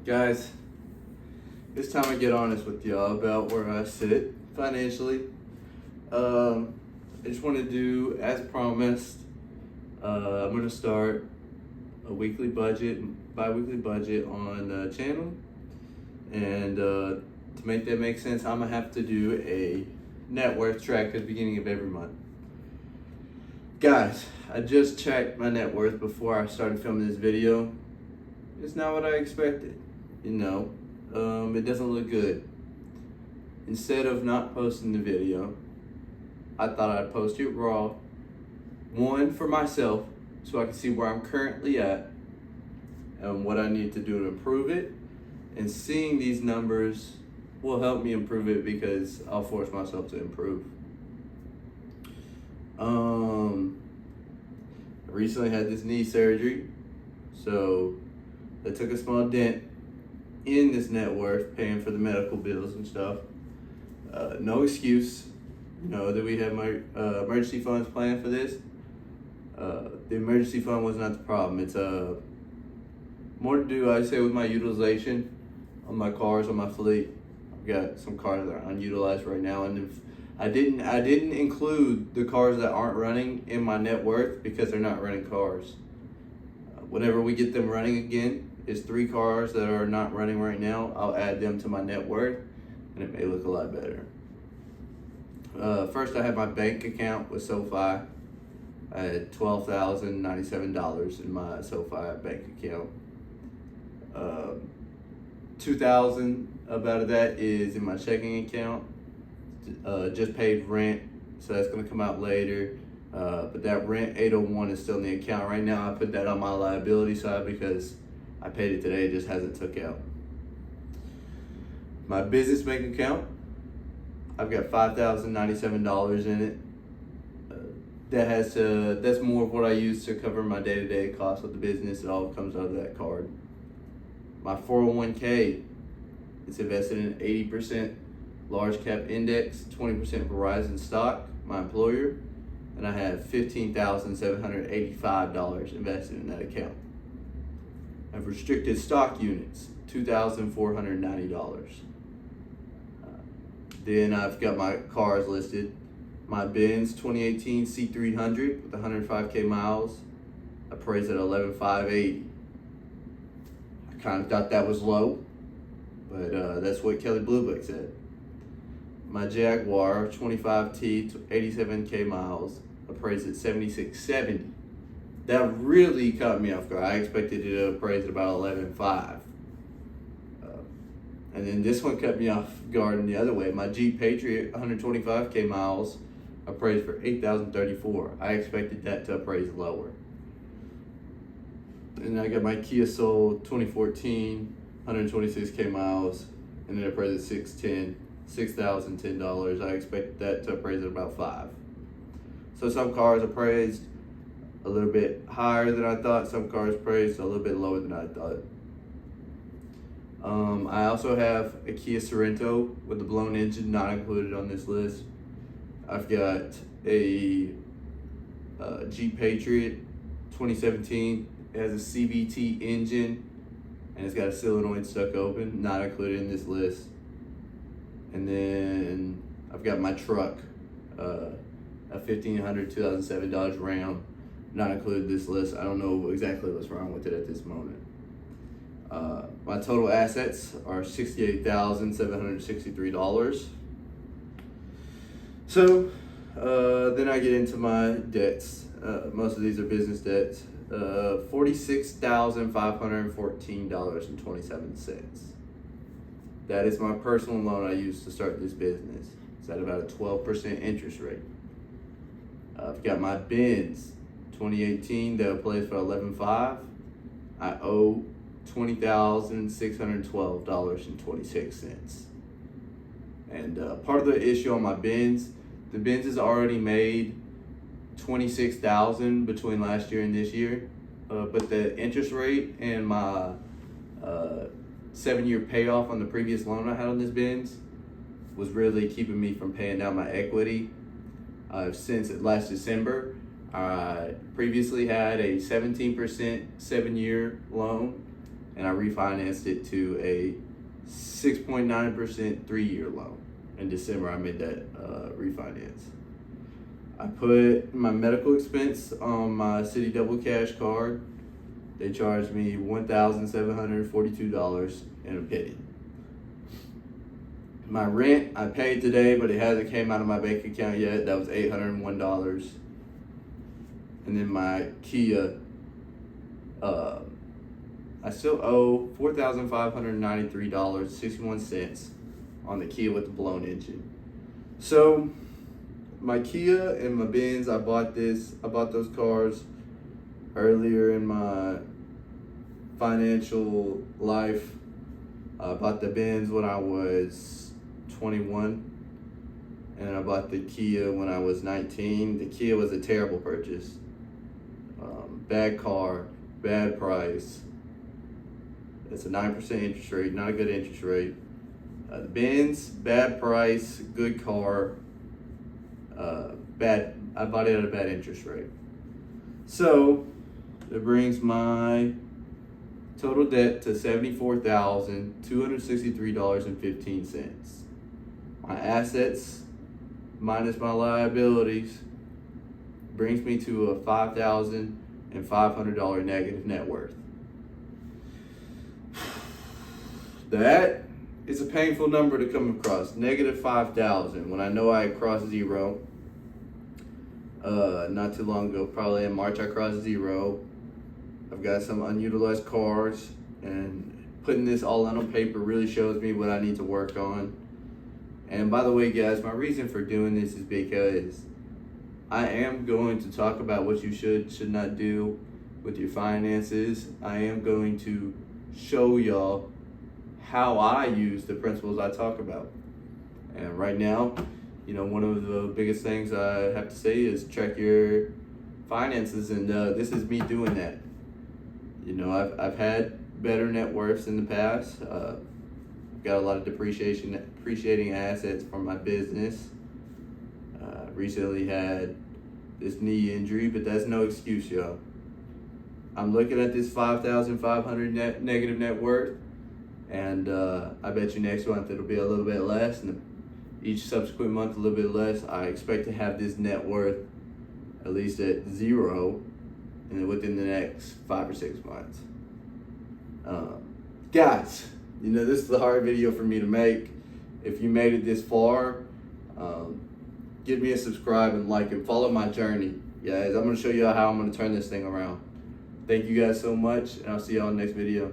Guys, it's time to get honest with y'all about where I sit financially. I just want to do, as promised, I'm going to start a weekly budget, bi-weekly budget on the channel. And to make that make sense, I'm going to have to do a net worth track at the beginning of every month. Guys, I just checked my net worth before I started filming this video. It's not what I expected. It doesn't look good. Instead of not posting the video, I thought I'd post it raw. One, for myself, so I can see where I'm currently at and what I need to do to improve it. And seeing these numbers will help me improve it because I'll force myself to improve. I recently had this knee surgery, so I took a small dent in this net worth, paying for the medical bills and stuff. No excuse, that we have my emergency funds planned for this. The emergency fund was not the problem. It's more to do, I say, with my utilization on my cars, on my fleet. I've got some cars that are unutilized right now, and if I didn't include the cars that aren't running in my net worth because they're not running cars. Whenever we get them running again, it's 3 cars that are not running right now. I'll add them to my net worth, and it may look a lot better. First, I had my bank account with SoFi. I had $12,097 in my SoFi bank account. $2,000 about that is in my checking account. Just paid rent, so that's gonna come out later. But that rent 801 is still in the account right now. I put that on my liability side because I paid it today, it just hasn't took out. My business bank account, I've got $5,097 in it. That's more of what I use to cover my day-to-day costs with the business. It all comes out of that card. My 401k, it's invested in 80% large cap index, 20% Verizon stock, my employer, and I have $15,785 invested in that account. I have restricted stock units, $2,490. Then I've got my cars listed. My Benz 2018 C300 with 105K miles, appraised at $11,580. I kind of thought that was low, but that's what Kelly Blue Book said. My Jaguar 25T 87K miles, appraised at $76.70. That really caught me off guard. I expected it to appraise at about $11,500. And then this one cut me off guard in the other way. My Jeep Patriot 125K miles, appraised for $8,034. I expected that to appraise lower. And I got my Kia Soul 2014 126K miles, and it appraised at $6,010. I expected that to appraise at about $5,000. So some cars appraised a little bit higher than I thought. Some cars appraised a little bit lower than I thought. I also have a Kia Sorento with a blown engine, not included on this list. I've got a Jeep Patriot 2017. It has a CVT engine, and it's got a solenoid stuck open, not included in this list. And then I've got my truck, a $1,500 2007 Dodge Ram, not included in this list. I don't know exactly what's wrong with it at this moment. My total assets are $68,763. So then I get into my debts. Most of these are business debts. $46,514.27. That is my personal loan I used to start this business. It's at about a 12% interest rate. I've got my Benz 2018 that plays for $11,500. I owe $20,612.26. And part of the issue on my Benz, the Benz has already made $26,000 between last year and this year, but the interest rate and my 7-year payoff on the previous loan I had on this Benz was really keeping me from paying down my equity. Since last December, I previously had a 17% 7-year loan, and I refinanced it to a 6.9% 3-year loan. In December, I made that refinance. I put my medical expense on my City Double Cash card. They charged me $1,742.01. My rent I paid today, but it hasn't came out of my bank account yet. That was $801. And then my Kia, I still owe $4,593.61 on the Kia with the blown engine. So my Kia and my Benz, I bought those cars earlier in my financial life. I bought the Benz when I was 21, and I bought the Kia when I was 19. The Kia was a terrible purchase. Bad car, bad price. It's a 9% interest rate, not a good interest rate. The Benz, bad price, good car, bad. I bought it at a bad interest rate. So it brings my total debt to $74,263.15. My assets minus my liabilities brings me to a $5,500 negative net worth. That is a painful number to come across. Negative 5,000 when I know I crossed zero. Not too long ago, probably in March, I crossed zero. I've got some unutilized cars, and putting this all on paper really shows me what I need to work on. And by the way, guys, my reason for doing this is because I am going to talk about what you should not do with your finances. I am going to show y'all how I use the principles I talk about. And right now, one of the biggest things I have to say is check your finances, and this is me doing that. I've had better net worths in the past. Got a lot of depreciating assets from my business. Recently had this knee injury, but that's no excuse, y'all. I'm looking at this 5,500 negative net worth, and I bet you next month it'll be a little bit less, and each subsequent month a little bit less. I expect to have this net worth at least at zero, and within the next 5 or 6 months. Guys, this is a hard video for me to make. If you made it this far, give me a subscribe and like and follow my journey. Guys, I'm going to show you how I'm going to turn this thing around. Thank you guys so much, and I'll see y'all in the next video.